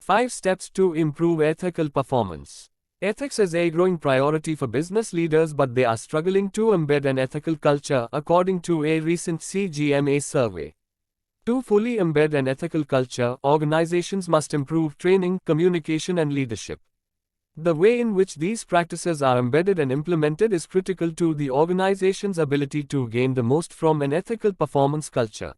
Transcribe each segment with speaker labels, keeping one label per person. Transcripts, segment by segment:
Speaker 1: 5 Steps to Improve Ethical Performance. Ethics is a growing priority for business leaders, but they are struggling to embed an ethical culture, according to a recent CGMA survey. To fully embed an ethical culture, organizations must improve training, communication, and leadership. The way in which these practices are embedded and implemented is critical to the organization's ability to gain the most from an ethical performance culture.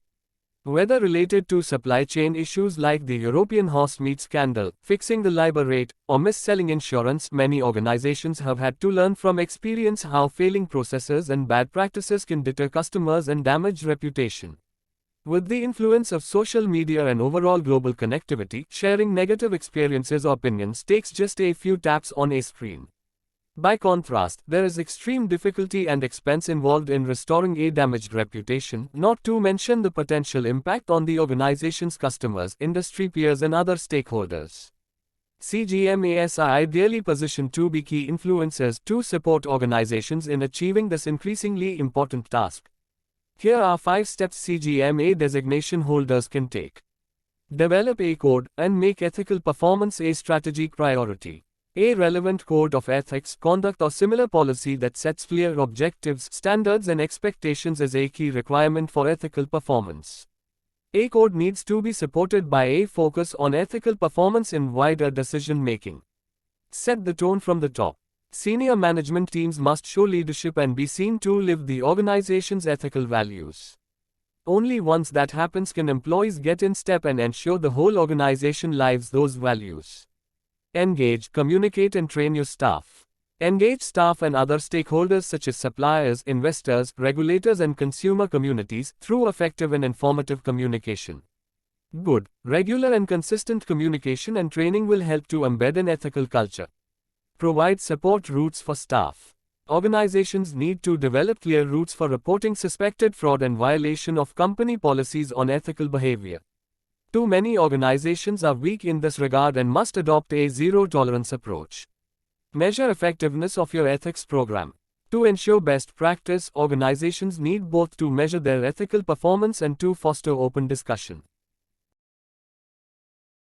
Speaker 1: Whether related to supply chain issues like the European horse meat scandal, fixing the labor rate, or mis-selling insurance, many organizations have had to learn from experience how failing processes and bad practices can deter customers and damage reputation. With the influence of social media and overall global connectivity, sharing negative experiences or opinions takes just a few taps on a screen. By contrast, there is extreme difficulty and expense involved in restoring a damaged reputation, not to mention the potential impact on the organization's customers, industry peers, and other stakeholders. CGMAs are ideally positioned to be key influencers to support organizations in achieving this increasingly important task. Here are 5 steps CGMA designation holders can take. Develop a code and make ethical performance a strategic priority. A relevant code of ethics, conduct, or similar policy that sets clear objectives, standards, and expectations is a key requirement for ethical performance. A code needs to be supported by a focus on ethical performance in wider decision making. Set the tone from the top. Senior management teams must show leadership and be seen to live the organization's ethical values. Only once that happens can employees get in step and ensure the whole organization lives those values. Engage, communicate, and train your staff. Engage staff and other stakeholders such as suppliers, investors, regulators, and consumer communities through effective and informative communication. Good, regular and consistent communication and training will help to embed an ethical culture. Provide support routes for staff. Organizations need to develop clear routes for reporting suspected fraud and violation of company policies on ethical behavior. Too many organizations are weak in this regard and must adopt a zero-tolerance approach. Measure effectiveness of your ethics program. To ensure best practice, organizations need both to measure their ethical performance and to foster open discussion.